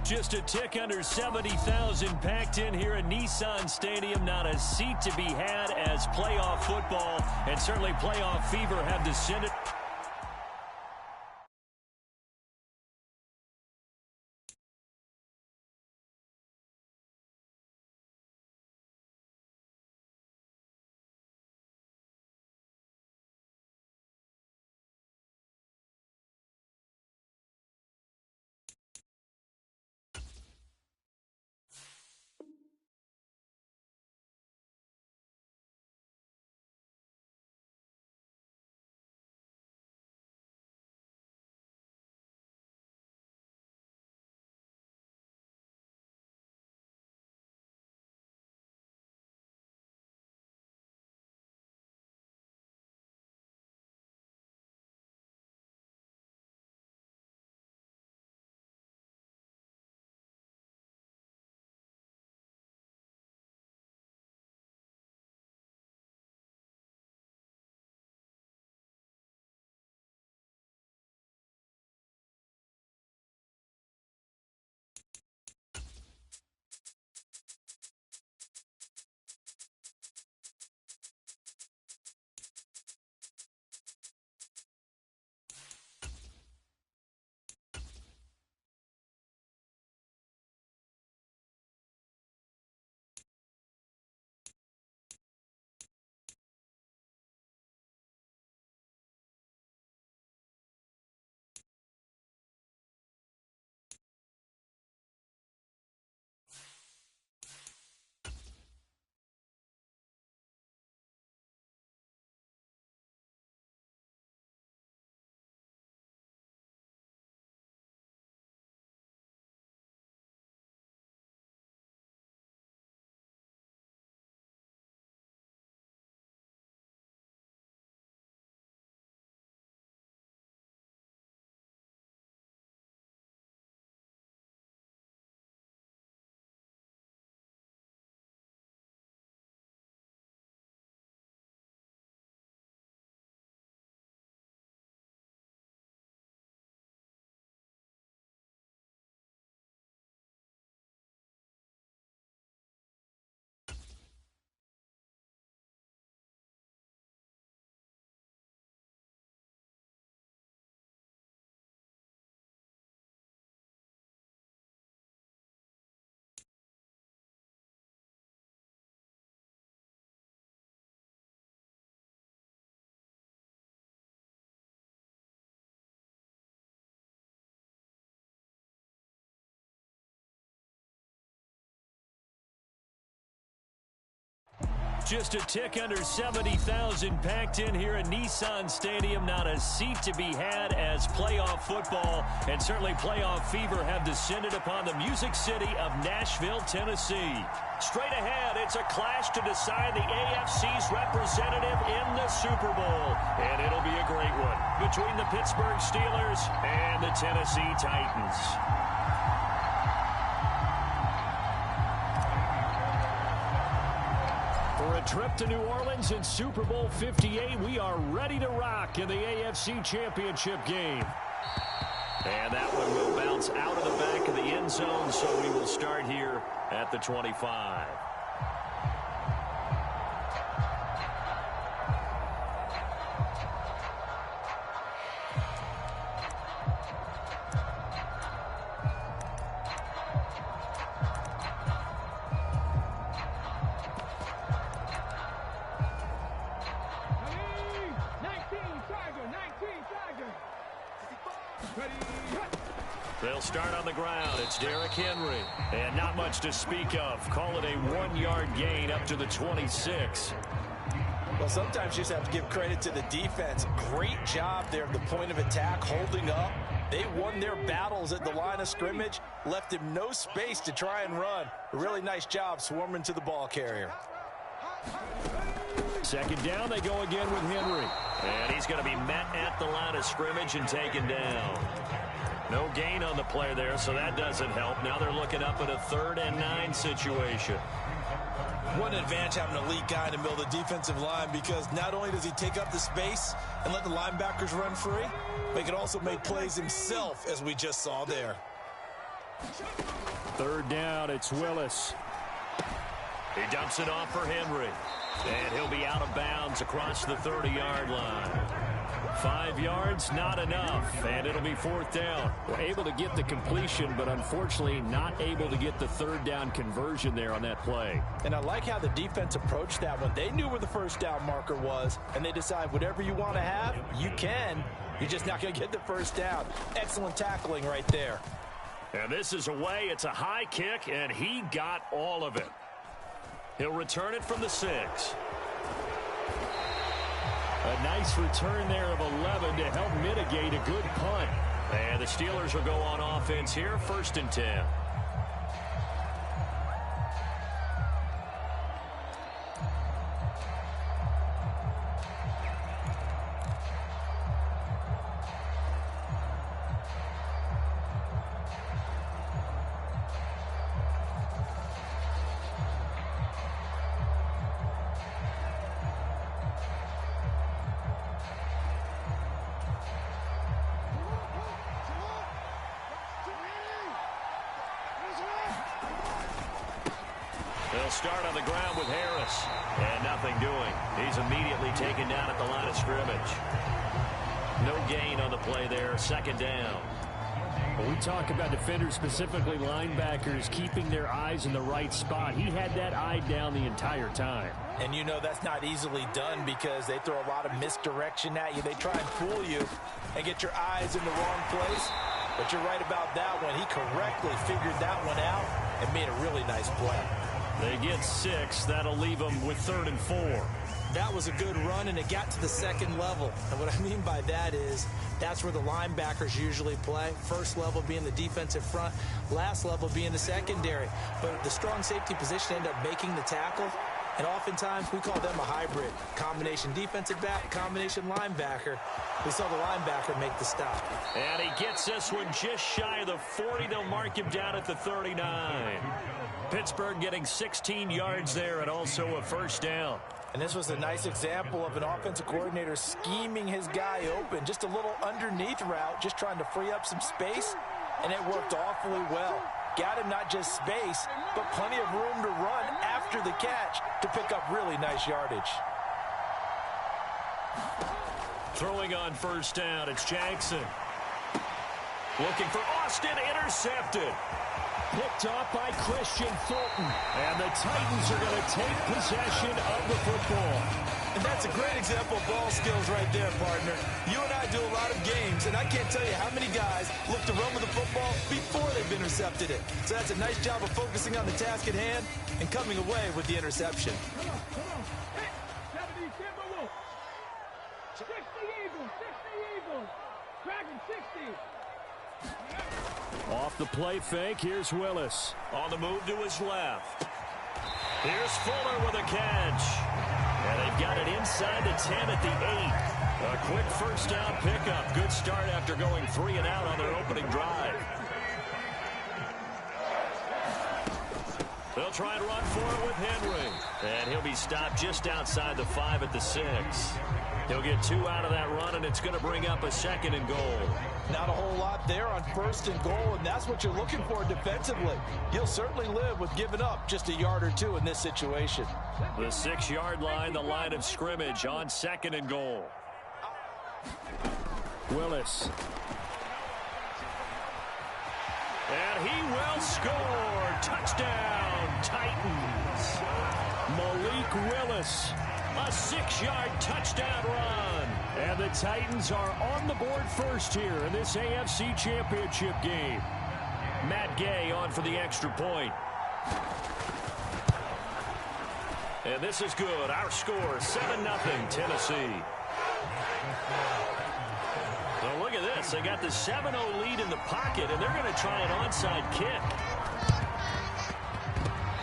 Just a tick under 70,000 packed in here at Nissan Stadium. Not a seat to be had as playoff football and certainly playoff fever have descended. Just a tick under 70,000 packed in here at Nissan Stadium. Not a seat to be had as playoff football and certainly playoff fever have descended upon the Music City of Nashville, Tennessee. Straight ahead, it's a clash to decide the AFC's representative in the Super Bowl. And it'll be a great one between the Pittsburgh Steelers and the Tennessee Titans. For a trip to New Orleans in Super Bowl 58, we are ready to rock in the AFC Championship game. And that one will bounce out of the back of the end zone, so we will start here at the 25. They'll start on the ground. It's Derrick Henry. And not much to speak of. Call it a 1-yard gain up to the 26. Well, sometimes you just have to give credit to the defense. Great job there at the point of attack, holding up. They won their battles at the line of scrimmage, left him no space to try and run. A really nice job swarming to the ball carrier. Second down, they go again with Henry. And he's going to be met at the line of scrimmage and taken down. No gain on the play there, so that doesn't help. Now they're looking up at a 3rd and 9 situation. What an advantage having an elite guy in the middle of the defensive line, because not only does he take up the space and let the linebackers run free, but he can also make plays himself, as we just saw there. Third down, it's Willis. He dumps it off for Henry. And he'll be out of bounds across the 30-yard line. 5 yards, not enough, and it'll be fourth down. We're able to get the completion, but unfortunately not able to get the third down conversion there on that play. And I like how the defense approached that one. They knew where the first down marker was, and they decide whatever you want to have, you can. You're just not going to get the first down. Excellent tackling right there. And this is away. It's a high kick, and he got all of it. He'll return it from the 6. A nice return there of 11 to help mitigate a good punt. And the Steelers will go on offense here, 1st and 10. They'll start on the ground with Harris. And nothing doing. He's immediately taken down at the line of scrimmage. No gain on the play there. 2nd down. When we talk about defenders, specifically linebackers, keeping their eyes in the right spot, he had that eye down the entire time. And you know that's not easily done because they throw a lot of misdirection at you. They try and fool you and get your eyes in the wrong place. But you're right about that one. He correctly figured that one out and made a really nice play. They get 6. That'll leave them with 3rd and 4. That was a good run, and it got to the 2nd level. And what I mean by that is that's where the linebackers usually play. First level being the defensive front, last level being the secondary. But the strong safety position ended up making the tackle. And oftentimes we call them a hybrid. Combination defensive back, combination linebacker. We saw the linebacker make the stop. And he gets this one just shy of the 40. They'll mark him down at the 39. Pittsburgh getting 16 yards there and also a 1st down. And this was a nice example of an offensive coordinator scheming his guy open. Just a little underneath route, just trying to free up some space. And it worked awfully well. Got him not just space, but plenty of room to run after the catch to pick up really nice yardage. Throwing on 1st down, it's Jackson. Looking for Austin, intercepted. Picked off by Christian Fulton. And the Titans are going to take possession of the football. And that's a great example of ball skills right there, partner. You and I do a lot of games, and I can't tell you how many guys look to run with the football before they've intercepted it. So that's a nice job of focusing on the task at hand and coming away with the interception. Come on. Hey, 70 Timberwolves. 60 Eagles. Dragon 60. Off the play fake, here's Willis. On the move to his left. Here's Fuller with a catch. And they've got it inside the 10 at the 8. A quick 1st down pickup. Good start after going 3 and out on their opening drive. They'll try and run for it with Henry. And he'll be stopped just outside the 5 at the 6. He'll get 2 out of that run, and it's going to bring up a 2nd and goal. Not a whole lot there on 1st and goal, and that's what you're looking for defensively. You'll certainly live with giving up just a yard or 2 in this situation. The 6-yard line, the line of scrimmage on 2nd and goal. Willis. And he will score. Touchdown, Titans. Malik Willis. A 6-yard touchdown run. And the Titans are on the board first here in this AFC Championship game. Matt Gay on for the extra point. And this is good. Our score, 7-0 Tennessee. So look at this. They got the 7-0 lead in the pocket, and they're going to try an onside kick.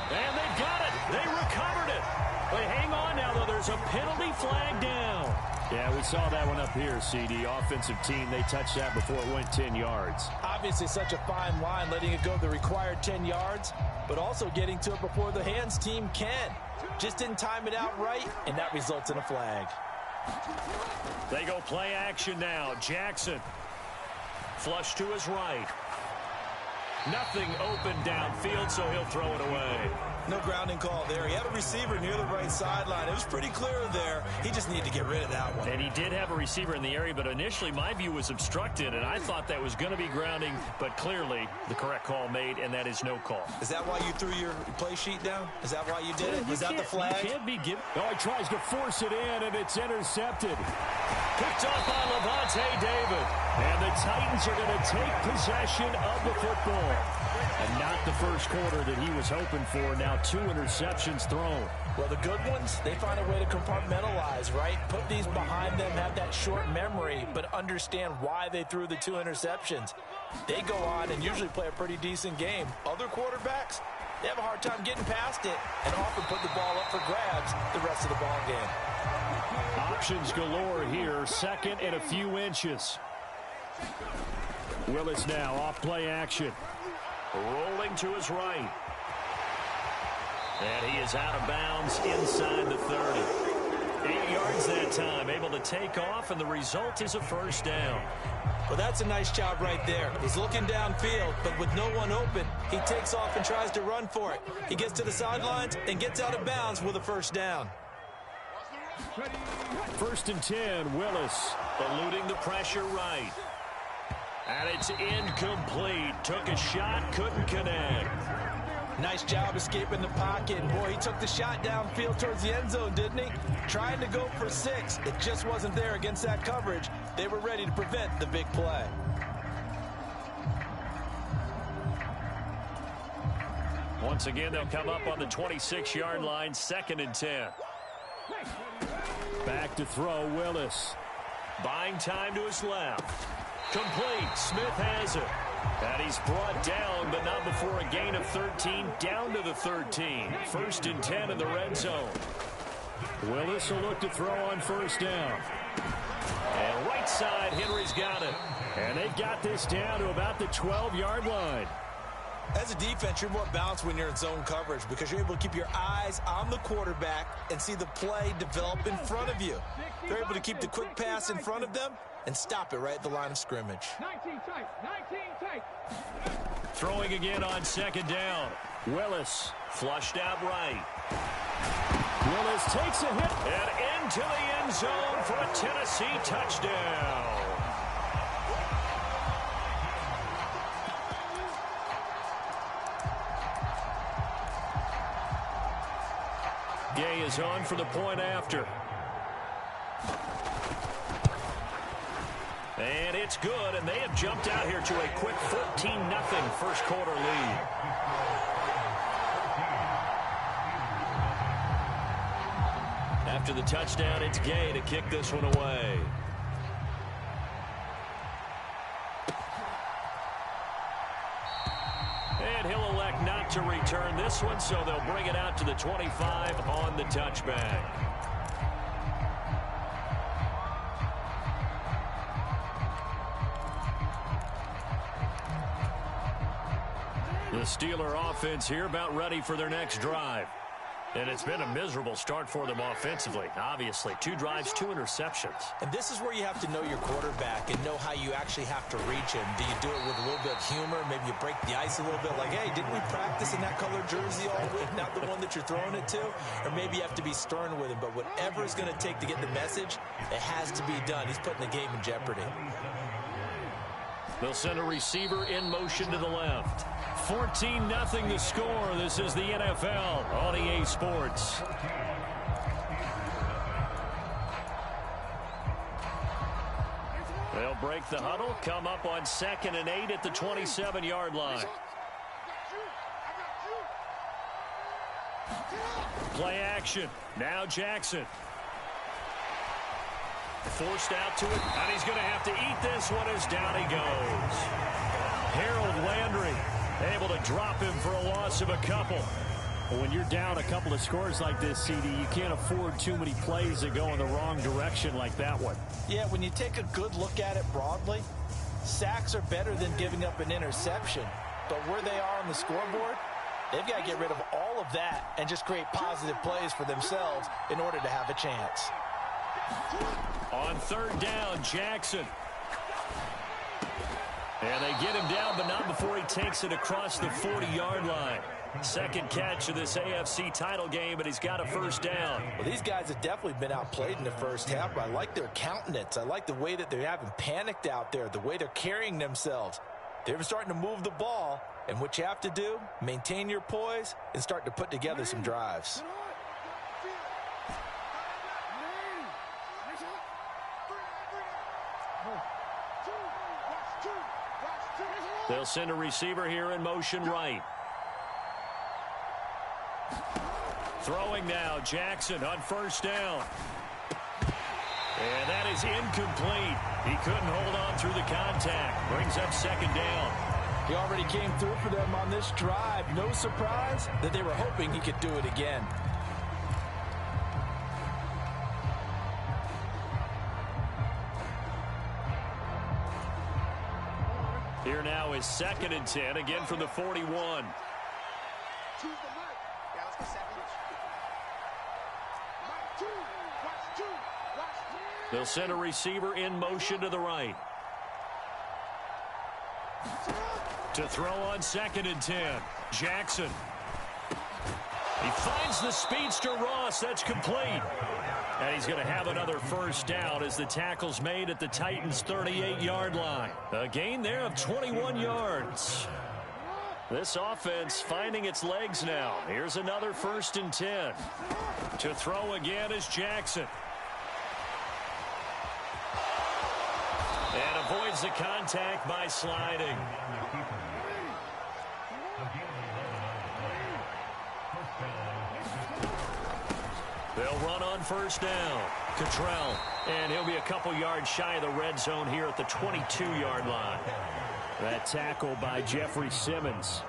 And they've got it. They recovered it. But hang on now, though. There's a penalty flag down. Yeah, we saw that one up here, CD. Offensive team, they touched that before it went 10 yards. Obviously such a fine line, letting it go the required 10 yards, but also getting to it before the hands team can. Just didn't time it out right, and that results in a flag. They go play action now. Jackson. Flush to his right. Nothing open downfield, so he'll throw it away. No grounding call there. He had a receiver near the right sideline. It was pretty clear there. He just needed to get rid of that one. And he did have a receiver in the area, but initially my view was obstructed, and I thought that was going to be grounding, but clearly the correct call made, and that is no call. Is that why you threw your play sheet down? Is that why you did it? Was that the flag? You can't be given. Oh, he tries to force it in, and it's intercepted. Picked off by Levante David. And the Titans are going to take possession of the football. And not the first quarter that he was hoping for. Now 2 interceptions thrown. Well, the good ones, they find a way to compartmentalize, right? Put these behind them, have that short memory, but understand why they threw the 2 interceptions. They go on and usually play a pretty decent game. Other quarterbacks, they have a hard time getting past it and often put the ball up for grabs the rest of the ball game. Options galore here. Second and a few inches. Willis now off play action. Rolling to his right. And he is out of bounds inside the 30. 8 yards that time. Able to take off, and the result is a first down. Well, that's a nice job right there. He's looking downfield, but with no one open, he takes off and tries to run for it. He gets to the sidelines and gets out of bounds with a first down. First and 10, Willis eluding the pressure right. And it's incomplete. Took a shot, couldn't connect. Nice job escaping the pocket. And boy, he took the shot downfield towards the end zone, didn't he? Trying to go for 6. It just wasn't there against that coverage. They were ready to prevent the big play. Once again, they'll come up on the 26-yard line, 2nd and 10. Back to throw, Willis. Buying time to his left. Complete. Smith has it. And he's brought down, but not before a gain of 13, down to the 13. 1st and 10 in the red zone. Willis will look to throw on first down. And right side, Henry's got it. And they've got this down to about the 12-yard line. As a defense, you're more balanced when you're in zone coverage because you're able to keep your eyes on the quarterback and see the play develop in front of you. They're able to keep the quick pass in front of them and stop it right at the line of scrimmage. 19 tight, 19 tight. Throwing again on 2nd down. Willis flushed out right. Willis takes a hit and into the end zone for a Tennessee touchdown. Gay is on for the point after. And it's good, and they have jumped out here to a quick 14-0 first quarter lead. After the touchdown, it's Gay to kick this one away. And he'll elect not to return this one, so they'll bring it out to the 25 on the touchback. The Steeler offense here about ready for their next drive. And it's been a miserable start for them offensively. Obviously, 2 drives, 2 interceptions. And this is where you have to know your quarterback and know how you actually have to reach him. Do you do it with a little bit of humor? Maybe you break the ice a little bit like, hey, didn't we practice in that color jersey all week, not the one that you're throwing it to? Or maybe you have to be stern with him. But whatever it's going to take to get the message, it has to be done. He's putting the game in jeopardy. They'll send a receiver in motion to the left. 14-0 the score. This is the NFL on EA Sports. They'll break the huddle, come up on 2nd and 8 at the 27-yard line. Play action. Now Jackson. Forced out to it, and he's going to have to eat this one as down he goes. Harold Landry able to drop him for a loss of a couple. Well, when you're down a couple of scores like this, CD, you can't afford too many plays that go in the wrong direction like that one. Yeah, when you take a good look at it broadly, sacks are better than giving up an interception. But where they are on the scoreboard, they've got to get rid of all of that and just create positive plays for themselves in order to have a chance. On 3rd down, Jackson. And they get him down, but not before he takes it across the 40-yard line. Second catch of this AFC title game, but he's got a first down. Well, these guys have definitely been outplayed in the first half, but I like their countenance. I like the way that they haven't panicked out there, the way they're carrying themselves. They're starting to move the ball, and what you have to do, maintain your poise and start to put together some drives. They'll send a receiver here in motion right. Throwing now, Jackson on first down. And that is incomplete. He couldn't hold on through the contact. Brings up second down. He already came through for them on this drive. No surprise that they were hoping he could do it again. Here now is 2nd and 10, again from the 41. They'll send a receiver in motion to the right. To throw on 2nd and 10. Jackson. He finds the speedster Ross. That's complete. And he's going to have another first down as the tackle's made at the Titans' 38-yard line. A gain there of 21 yards. This offense finding its legs now. Here's another 1st and 10. To throw again is Jackson. And avoids the contact by sliding. They'll run on first down. Cottrell. And he'll be a couple yards shy of the red zone here at the 22-yard line. That tackle by Jeffrey Simmons.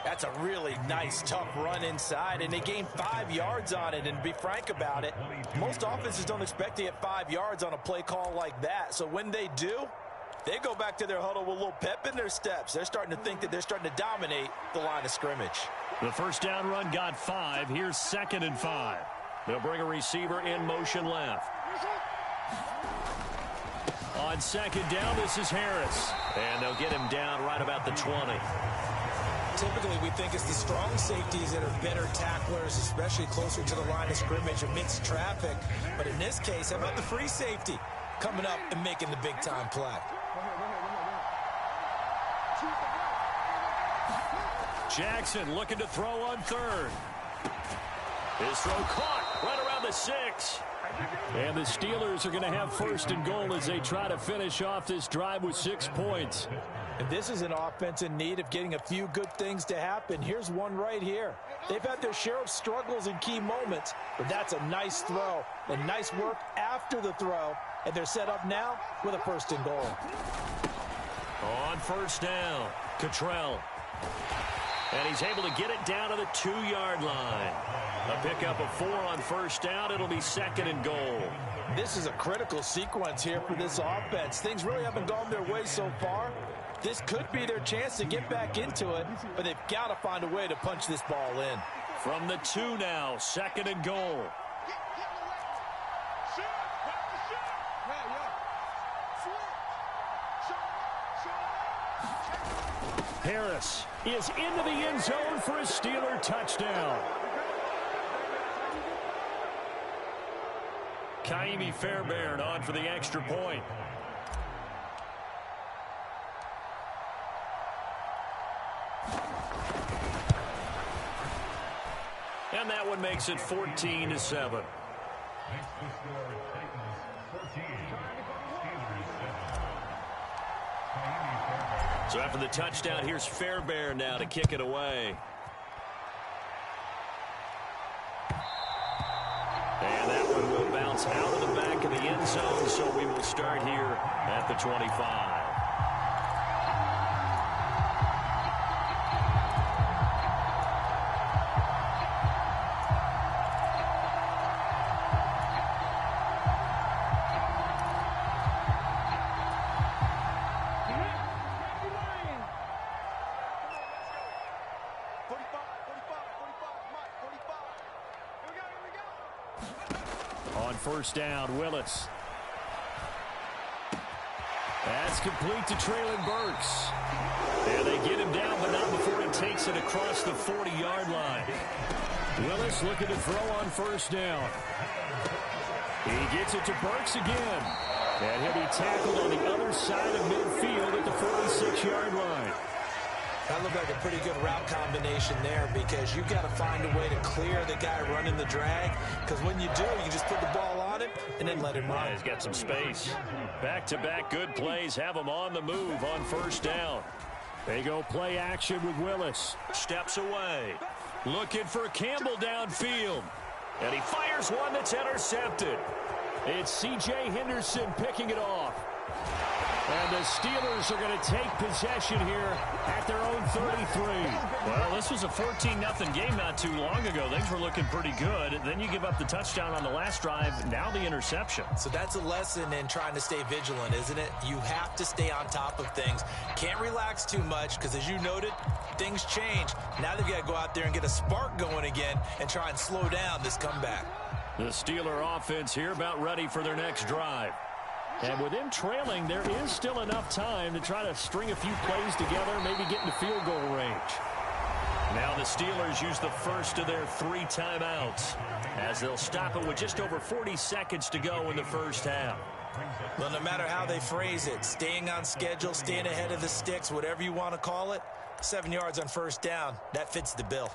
That's a really nice, tough run inside, and they gained 5 yards on it. And to be frank about it, most offenses don't expect to get 5 yards on a play call like that. So when they do, they go back to their huddle with a little pep in their steps. They're starting to think that they're starting to dominate the line of scrimmage. The first down run got 5. Here's 2nd and 5. They'll bring a receiver in motion left. On 2nd down, this is Harris. And they'll get him down right about the 20. Typically, we think it's the strong safeties that are better tacklers, especially closer to the line of scrimmage amidst traffic. But in this case, how about the free safety coming up and making the big-time play? Jackson looking to throw on 3rd. His throw caught right around the 6. And the Steelers are going to have 1st and goal as they try to finish off this drive with 6 points. And this is an offense in need of getting a few good things to happen. Here's one right here. They've had their share of struggles in key moments, but that's a nice throw and nice work after the throw. And they're set up now with a 1st and goal. On first down, Cottrell. And he's able to get it down to the 2-yard line. A pickup of 4 on first down. It'll be 2nd and goal. This is a critical sequence here for this offense. Things really haven't gone their way so far. This could be their chance to get back into it, but they've got to find a way to punch this ball in. From the 2 now, 2nd and goal. Harris is into the end zone for a Steeler touchdown. Kaimi Fairbairn on for the extra point. And that one makes it 14-7. So after the touchdown, here's Fairbairn now to kick it away. And that one will bounce out of the back of the end zone, so we will start here at the 25. First down, Willis. That's complete to Traylon Burks. And they get him down, but not before he takes it across the 40-yard line. Willis looking to throw on first down. He gets it to Burks again. And he'll be tackled on the other side of midfield at the 46-yard line. That looked like a pretty good route combination there because you've got to find a way to clear the guy running the drag. Because when you do, you just put the ball on him and then let him run. Yeah, he's got some space. Back-to-back good plays have him on the move on first down. They go play action with Willis. Steps away. Looking for Campbell downfield. And he fires one that's intercepted. It's C.J. Henderson picking it off. And the Steelers are going to take possession here at their own 33. Well, this was a 14-0 game not too long ago. Things were looking pretty good. Then you give up the touchdown on the last drive. Now the interception. So that's a lesson in trying to stay vigilant, isn't it? You have to stay on top of things. Can't relax too much because, as you noted, things change. Now they've got to go out there and get a spark going again and try and slow down this comeback. The Steeler offense here about ready for their next drive. And with him trailing, there is still enough time to try to string a few plays together, maybe get into field goal range. Now the Steelers use the first of their 3 timeouts as they'll stop it with just over 40 seconds to go in the first half. Well, no matter how they phrase it, staying on schedule, staying ahead of the sticks, whatever you want to call it, 7 yards on first down, that fits the bill.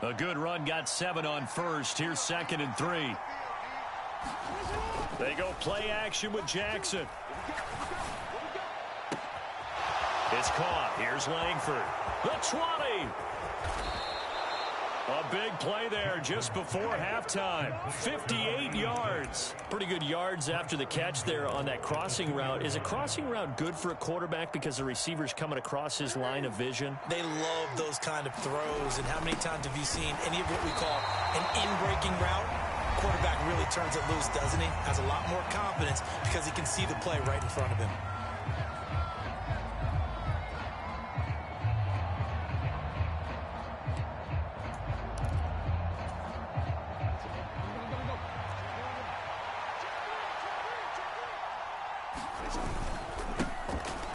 A good run got 7 on first. Here's 2nd and 3. They go play action with Jackson. It's caught. Here's Langford. The 20. A big play there just before halftime. 58 yards. Pretty good yards after the catch there on that crossing route. Is a crossing route good for a quarterback because the receiver's coming across his line of vision? They love those kind of throws. And how many times have you seen any of what we call an in-breaking route? Quarterback really turns it loose, doesn't he? Has a lot more confidence because he can see the play right in front of him.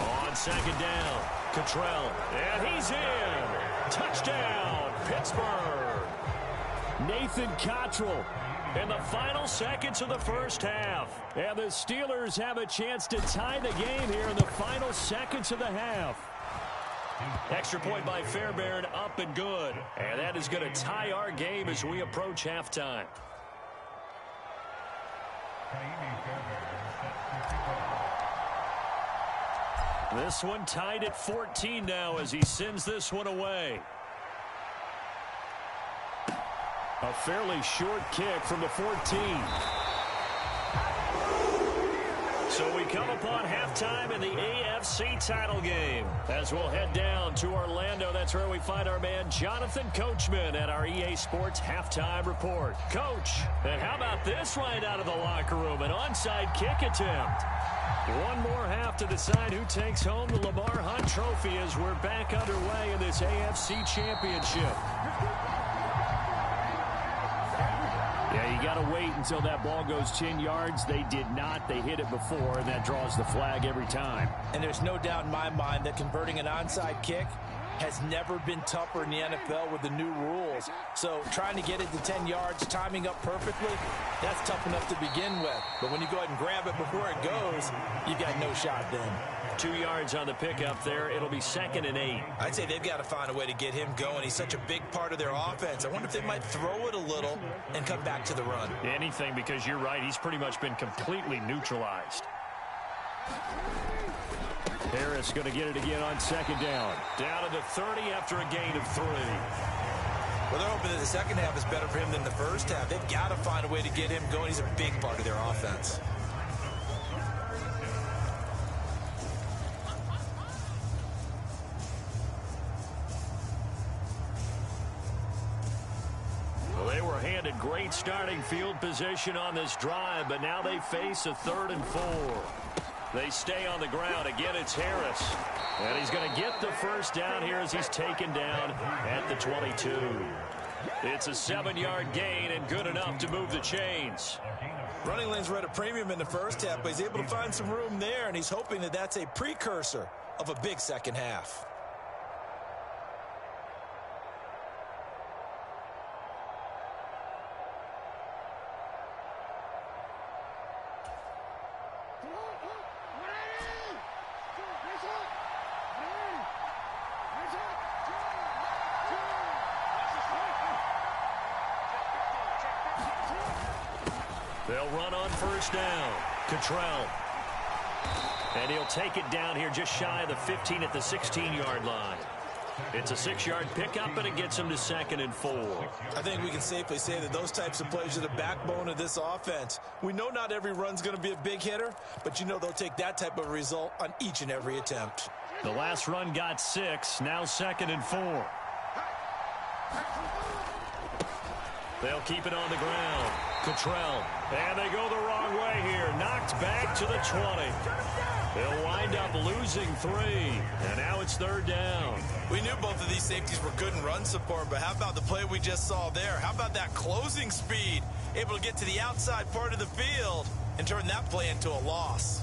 On 2nd down, Cottrell, and he's in. Touchdown, Pittsburgh. Nathan Cottrell in the final seconds of the first half. And the Steelers have a chance to tie the game here in the final seconds of the half. Extra point by Fairbairn, up and good. And that is going to tie our game as we approach halftime. This one tied at 14 now as he sends this one away. A fairly short kick from the 14. So we come upon halftime in the AFC title game. As we'll head down to Orlando, that's where we find our man Jonathan Coachman at our EA Sports Halftime Report. Coach, and how about this right out of the locker room? An onside kick attempt. One more half to decide who takes home the Lamar Hunt Trophy as we're back underway in this AFC Championship. Yeah, you got to wait until that ball goes 10 yards. They did not. They hit it before, and that draws the flag every time. And there's no doubt in my mind that converting an onside kick has never been tougher in the NFL with the new rules. So trying to get it to 10 yards, timing up perfectly, that's tough enough to begin with. But when you go ahead and grab it before it goes, you've got no shot then. 2 yards on the pickup there. It'll be 2nd and 8. I'd say they've got to find a way to get him going. He's such a big part of their offense. I wonder if they might throw it a little and come back to the run. Anything, because you're right. He's pretty much been completely neutralized. Harris going to get it again on 2nd down. Down to the 30 after a gain of 3. Well, they're hoping that the second half is better for him than the first half. They've got to find a way to get him going. He's a big part of their offense. They were handed great starting field position on this drive, but now they face a 3rd and 4. They stay on the ground. Again, it's Harris. And he's going to get the first down here as he's taken down at the 22. It's a 7-yard gain and good enough to move the chains. Running lanes were at a premium in the first half, but he's able to find some room there, and he's hoping that that's a precursor of a big second half. They'll run on first down. Cottrell. And he'll take it down here just shy of the 15 at the 16-yard line. It's a 6-yard pickup, and it gets him to 2nd and 4. I think we can safely say that those types of plays are the backbone of this offense. We know not every run's going to be a big hitter, but you know they'll take that type of result on each and every attempt. The last run got 6, now 2nd and 4. They'll keep it on the ground. Cottrell. And they go the wrong way here. Knocked back to the 20. They'll wind up losing 3. And now it's 3rd down. We knew both of these safeties were good in run support, but how about the play we just saw there? How about that closing speed? Able to get to the outside part of the field and turn that play into a loss.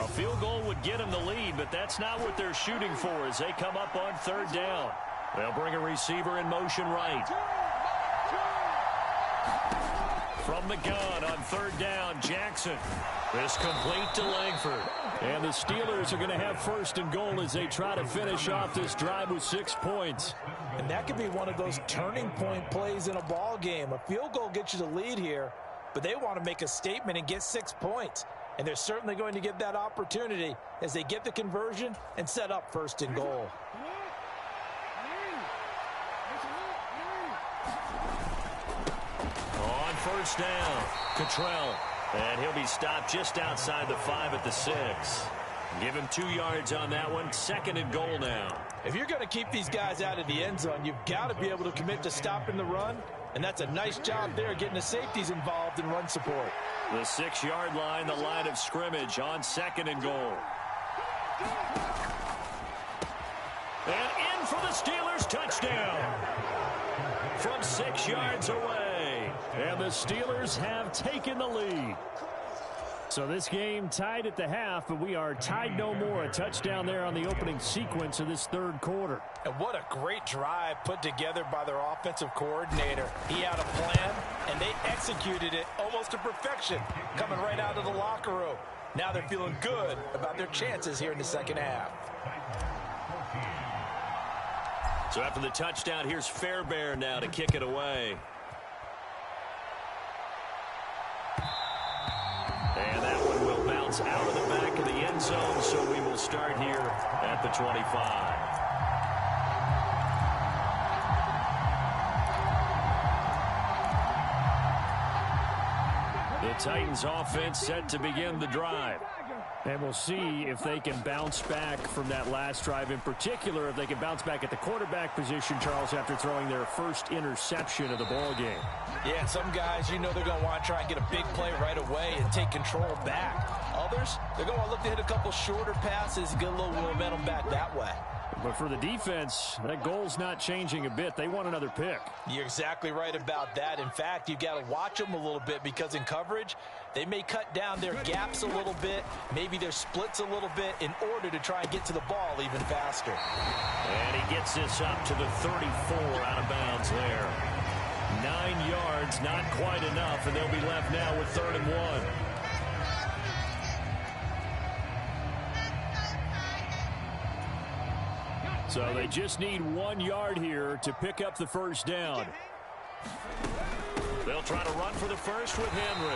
A field goal would get them the lead, but that's not what they're shooting for as they come up on 3rd down. They'll bring a receiver in motion right. From the gun on 3rd down, Jackson. This complete to Langford. And the Steelers are going to have 1st and goal as they try to finish off this drive with 6 points. And that could be one of those turning point plays in a ball game. A field goal gets you the lead here, but they want to make a statement and get 6 points. And they're certainly going to get that opportunity as they get the conversion and set up 1st and goal. On 1st down, Cottrell. And he'll be stopped just outside the 5 at the 6. Give him 2 yards on that one. 2nd and goal now. If you're going to keep these guys out of the end zone, you've got to be able to commit to stopping the run. And that's a nice job there getting the safeties involved in run support. The 6-yard line, the line of scrimmage on 2nd and goal. And in for the Steelers, touchdown. From 6 yards away. And the Steelers have taken the lead. So this game tied at the half, but we are tied no more. A touchdown there on the opening sequence of this 3rd quarter. And what a great drive put together by their offensive coordinator. He had a plan, and they executed it almost to perfection, coming right out of the locker room. Now they're feeling good about their chances here in the 2nd half. So after the touchdown, here's Fairbairn now to kick it away. And that one will bounce out of the back of the end zone, so we will start here at the 25. The Titans offense set to begin the drive. And we'll see if they can bounce back from that last drive. In particular, if they can bounce back at the quarterback position, Charles, after throwing their first interception of the ball game. Yeah, some guys, you know they're going to want to try and get a big play right away and take control back. Others, they're going to look to hit a couple shorter passes and get a little momentum back that way. But for the defense, that goal's not changing a bit. They want another pick. You're exactly right about that. In fact, you've got to watch them a little bit because in coverage, they may cut down their gaps a little bit, maybe their splits a little bit in order to try and get to the ball even faster. And he gets this up to the 34 out of bounds there. 9 yards, not quite enough, and they'll be left now with 3rd and 1. So they just need 1 yard here to pick up the 1st down. They'll try to run for the first with Henry.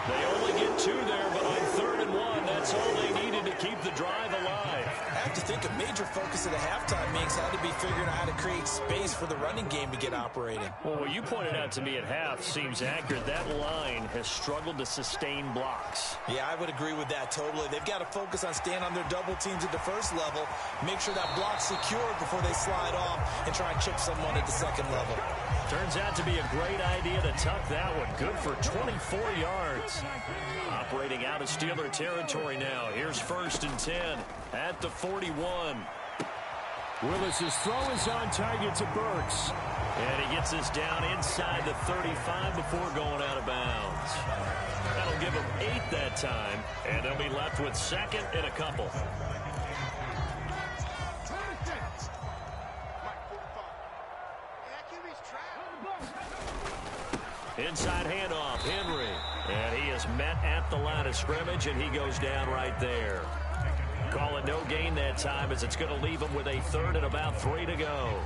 They only get 2 there, but on 3rd and 1, that's all they needed to keep the drive alive. I have to think a major focus of the halftime meetings had to be figuring out how to create space for the running game to get operating. Well, what you pointed out to me at half seems accurate. That line has struggled to sustain blocks. Yeah, I would agree with that totally. They've got to focus on staying on their double teams at the first level, make sure that block's secured before they slide off and try and chip someone at the 2nd level. Turns out to be a great idea to tuck that one. Good for 24 yards. Operating out of Steeler territory now. Here's 1st and 10 at the 41. Willis's throw is on target to Burks. And he gets us down inside the 35 before going out of bounds. That'll give him 8 that time, and they'll be left with second and a couple. Inside handoff, Henry. And he is met at the line of scrimmage, and he goes down right there. Call it no gain that time, as it's going to leave him with a third and about 3 to go.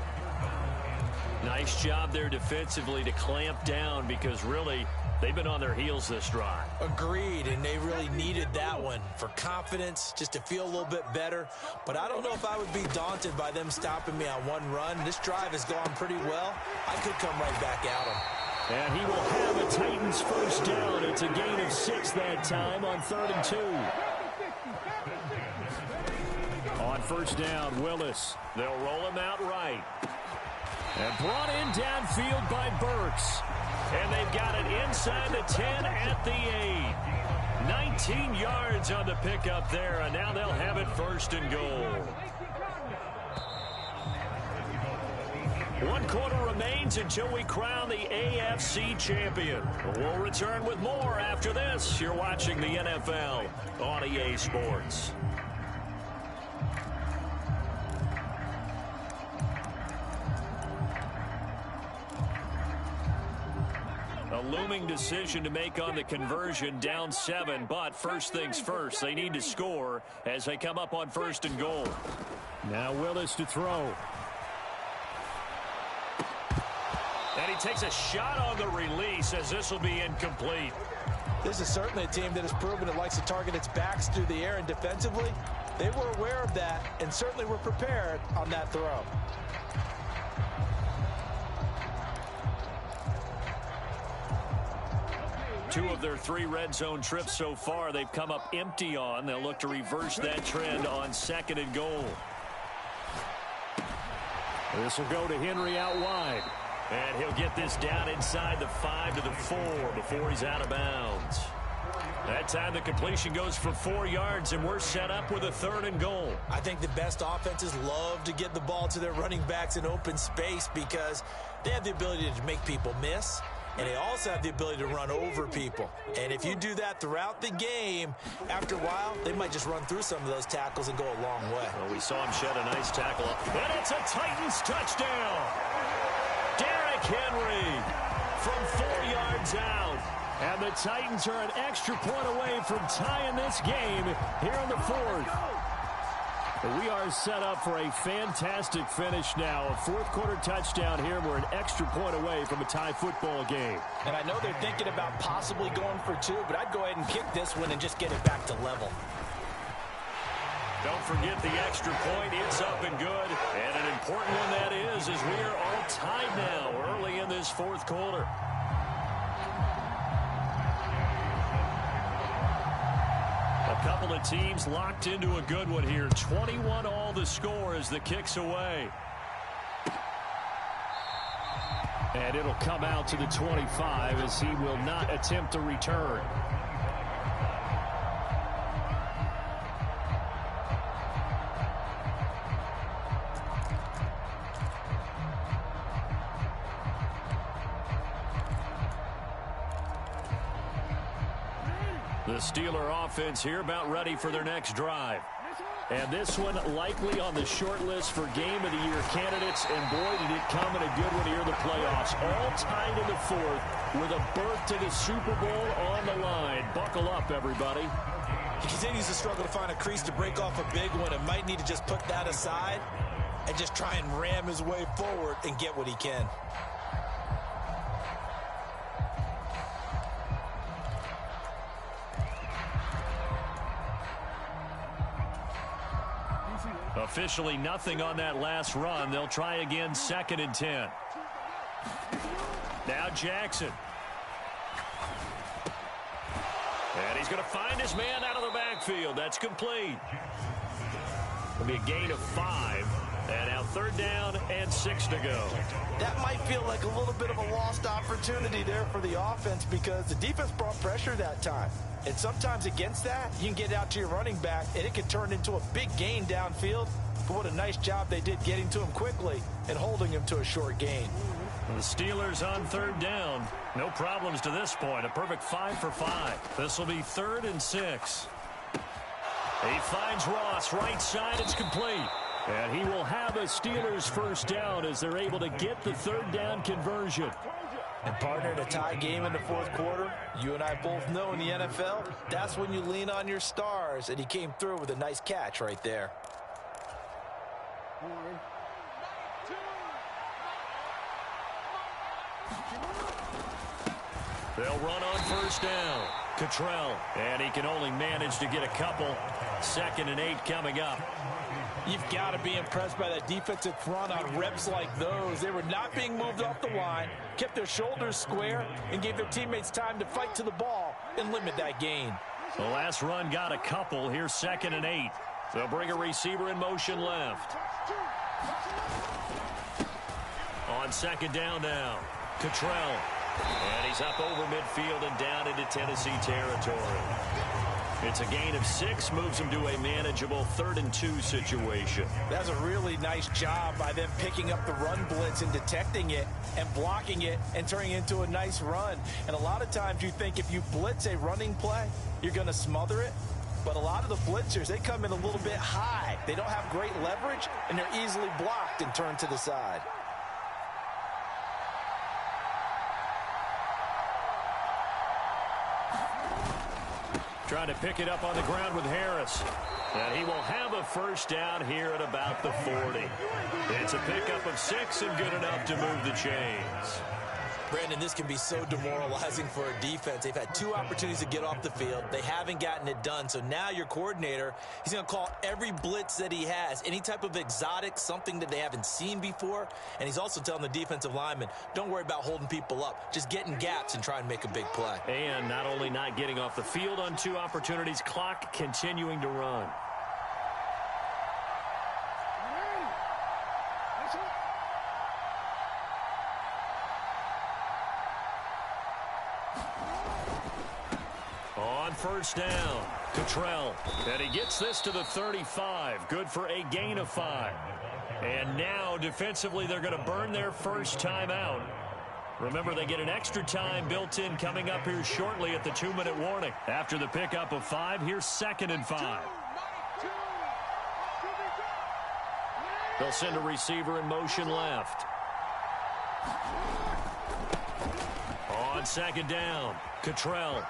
Nice job there defensively to clamp down, because really they've been on their heels this drive. Agreed, and they really needed that one for confidence, just to feel a little bit better. But I don't know if I would be daunted by them stopping me on one run. This drive has gone pretty well. I could come right back at them. And he will have a Titans first down. It's a gain of 6 that time on 3rd and 2. On first down, Willis. They'll roll him out right. And brought in downfield by Burks. And they've got it inside the 10 at the 8. 19 yards on the pickup there, and now they'll have it first and goal. 1 quarter remains until we crown the AFC champion. We'll return with more after this. You're watching the NFL on EA Sports. A looming decision to make on the conversion, down 7, but first things first, they need to score as they come up on first and goal. Now Willis to throw. And he takes a shot on the release, as this will be incomplete. This is certainly a team that has proven it likes to target its backs through the air, and defensively, they were aware of that and certainly were prepared on that throw. Two of their 3 red zone trips so far, they've come up empty on. They'll look to reverse that trend on 2nd and goal. This will go to Henry out wide. And he'll get this down inside the 5 to the 4 before he's out of bounds. That time the completion goes for 4 yards, and we're set up with a 3rd and goal. I think the best offenses love to get the ball to their running backs in open space, because they have the ability to make people miss, and they also have the ability to run over people. And if you do that throughout the game, after a while, they might just run through some of those tackles and go a long way. Well, we saw him shed a nice tackle. And it's a Titans touchdown. Henry from 4 yards out. And the Titans are an extra point away from tying this game here in the 4th. We are set up for a fantastic finish now. A 4th quarter touchdown here. We're an extra point away from a tie football game. And I know they're thinking about possibly going for 2, but I'd go ahead and kick this one and just get it back to level. Don't forget the extra point. It's up and good. And an important one that is we are all tied now early in this 4th quarter. A couple of teams locked into a good one here. 21 all the score as the kick's away. And it'll come out to the 25 as he will not attempt to return. The Steeler offense here about ready for their next drive. And this one likely on the short list for Game of the Year candidates. And boy, did it come in a good one here in the playoffs. All tied in the 4th with a berth to the Super Bowl on the line. Buckle up, everybody. He continues to struggle to find a crease to break off a big one, and might need to just put that aside and just try and ram his way forward and get what he can. Officially nothing on that last run. They'll try again 2nd and 10. Now Jackson. And he's going to find his man out of the backfield. That's complete. It'll be a gain of 5. And now 3rd down and 6 to go. That might feel like a little bit of a lost opportunity there for the offense, because the defense brought pressure that time. And sometimes against that, you can get out to your running back, and it can turn into a big gain downfield but what a nice job they did getting to him quickly and holding him to a short gain. The Steelers on third down. No problems to this point. A perfect 5 for 5. This will be 3rd and 6. He finds Ross right side. It's complete. And he will have a Steelers first down as they're able to get the third down conversion. And partner, in a tie game in the fourth quarter, you and I both know in the NFL, that's when you lean on your stars. And he came through with a nice catch right there. They'll run on first down. Cottrell, and he can only manage to get a couple. 2nd and 8 coming up. You've got to be impressed by that defensive front on reps like those. They were not being moved off the line, kept their shoulders square, and gave their teammates time to fight to the ball and limit that gain. The last run got a couple. Here's 2nd and 8. They'll bring a receiver in motion left. On 2nd down now, Cottrell. And he's up over midfield and down into Tennessee territory. It's a gain of 6, moves him to a manageable 3rd and 2 situation. That's a really nice job by them picking up the run blitz and detecting it and blocking it and turning it into a nice run. And a lot of times you think if you blitz a running play, you're going to smother it. But a lot of the blitzers, they come in a little bit high. They don't have great leverage, and they're easily blocked and turned to the side. Trying to pick it up on the ground with Harris. And he will have a first down here at about the 40. It's a pickup of 6 and good enough to move the chains. Brandon, this can be so demoralizing for a defense. They've had 2 opportunities to get off the field. They haven't gotten it done. So now your coordinator, he's going to call every blitz that he has, any type of exotic, something that they haven't seen before. And he's also telling the defensive lineman, don't worry about holding people up. Just get in gaps and try and make a big play. And not only not getting off the field on 2 opportunities, clock continuing to run. First down, Cottrell, and he gets this to the 35. Good for a gain of 5. And now, defensively, they're going to burn their first time out. Remember, they get an extra time built in coming up here shortly at the 2-minute warning. After the pickup of 5, here's 2nd and 5. They'll send a receiver in motion left. On 2nd down, Cottrell.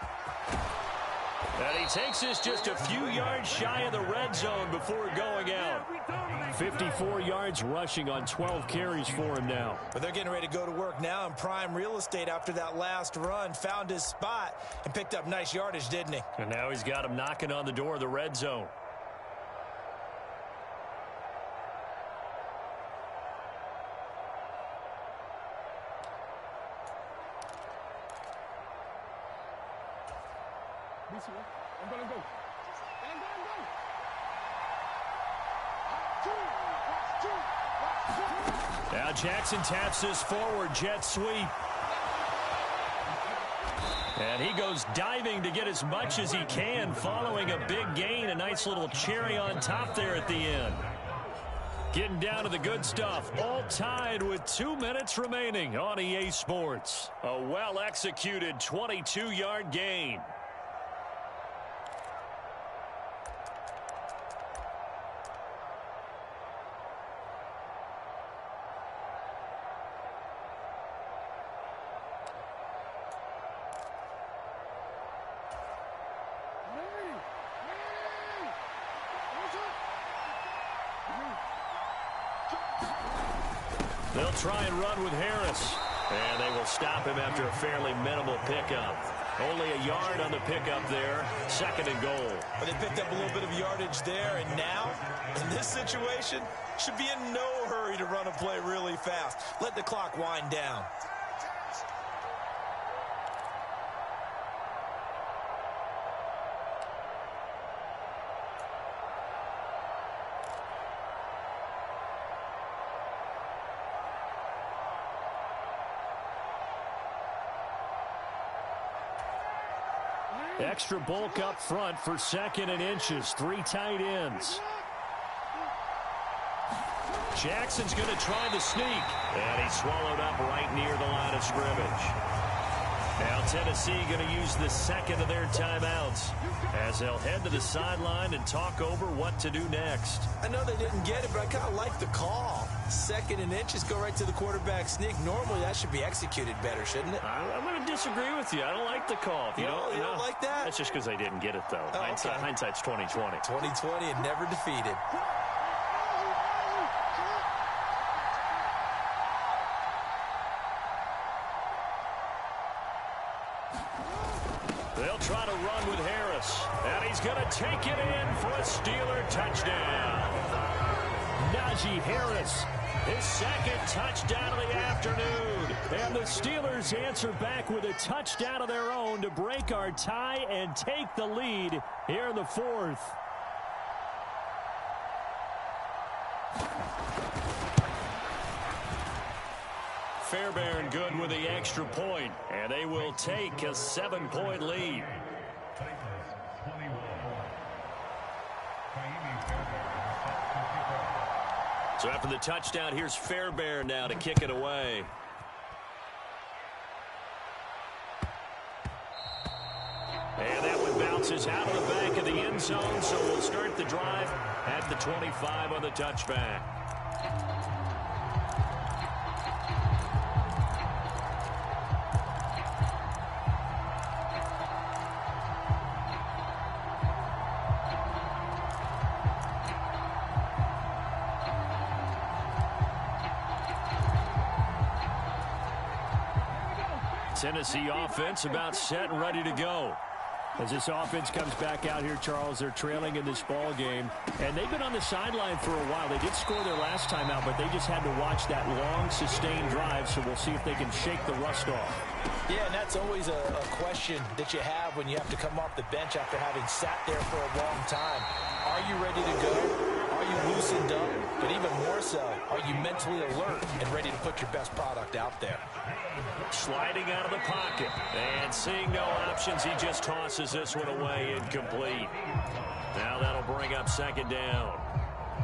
And he takes this just a few yards shy of the red zone before going out. 54 yards rushing on 12 carries for him now. But they're getting ready to go to work now in prime real estate after that last run. Found his spot and picked up nice yardage, didn't he? And now he's got him knocking on the door of the red zone. I'm gonna go. Now Jackson taps this forward jet sweep. And he goes diving to get as much as he can following a big gain. A nice little cherry on top there at the end. Getting down to the good stuff. All tied with 2 minutes remaining on EA Sports. A well-executed 22-yard gain. They'll try and run with Harris. And they will stop him after a fairly minimal pickup. Only a yard on the pickup there. 2nd and goal. But they picked up a little bit of yardage there. And now, in this situation, should be in no hurry to run a play really fast. Let the clock wind down. Extra bulk up front for 2nd and inches. 3 tight ends. Jackson's going to try the sneak. And he's swallowed up right near the line of scrimmage. Now Tennessee going to use the second of their timeouts as they'll head to the sideline and talk over what to do next. I know they didn't get it, but I kind of like the call. 2nd and inches, go right to the quarterback sneak. Normally that should be executed better, shouldn't it? I'm going to disagree with you. I don't like the call. You don't like that? That's just because they didn't get it, though. Oh, Hindsight's 20/20. 20/20 and never defeated. They'll try to run with Harris. And he's going to take it in for a Steeler touchdown. Najee Harris, his 2nd touchdown of the afternoon. And the Steelers answer back with a touchdown of their own to break our tie and take the lead here in the 4th. Fairbairn good with the extra point, and they will take a 7-point lead. So after the touchdown, here's Fairbairn now to kick it away. And that one bounces out of the back of the end zone, so we'll start the drive at the 25 on the touchback. Tennessee offense about set and ready to go. As this offense comes back out here, Charles, they're trailing in this ball game, and they've been on the sideline for a while. They did score their last time out, but they just had to watch that long, sustained drive, so we'll see if they can shake the rust off. Yeah, and that's always a question that you have when you have to come off the bench after having sat there for a long time. Are you ready to go? Are you loosened up? But even more so, are you mentally alert and ready to put your best product out there? Sliding out of the pocket and seeing no options, he just tosses this one away incomplete. Now that'll bring up 2nd down.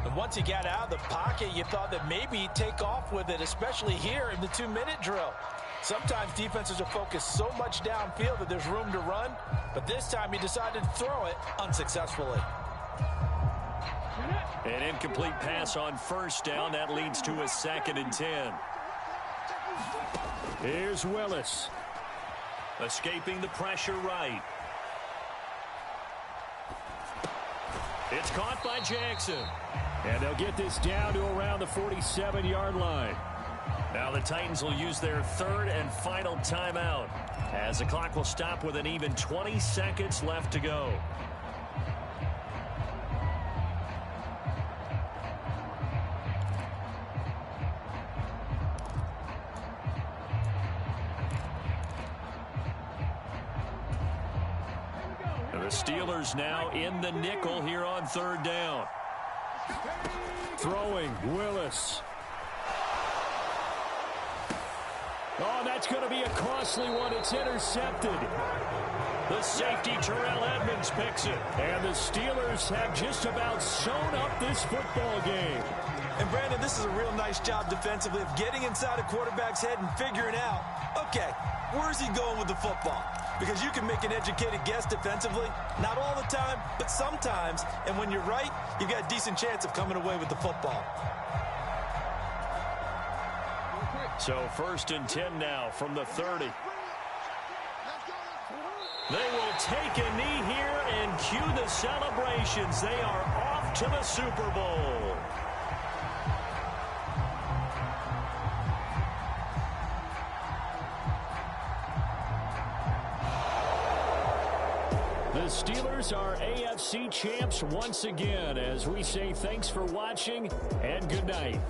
And once he got out of the pocket, you thought that maybe he'd take off with it, especially here in the 2-minute drill. Sometimes defenses are focused so much downfield that there's room to run, but this time he decided to throw it unsuccessfully. An incomplete pass on 1st down. That leads to a 2nd and 10. Here's Willis. Escaping the pressure right. It's caught by Jackson. And they'll get this down to around the 47-yard line. Now the Titans will use their 3rd and final timeout, as the clock will stop with an even 20 seconds left to go. The Steelers now in the nickel here on 3rd down. Throwing, Willis. Oh, that's going to be a costly one. It's intercepted. The safety, Terrell Edmonds, picks it. And the Steelers have just about sewn up this football game. And, Brandon, this is a real nice job defensively of getting inside a quarterback's head and figuring out, okay, where's he going with the football? Because you can make an educated guess defensively. Not all the time, but sometimes. And when you're right, you've got a decent chance of coming away with the football. So 1st and 10 now from the 30. They will take a knee here and cue the celebrations. They are off to the Super Bowl. The Steelers are AFC champs once again, as we say thanks for watching and good night.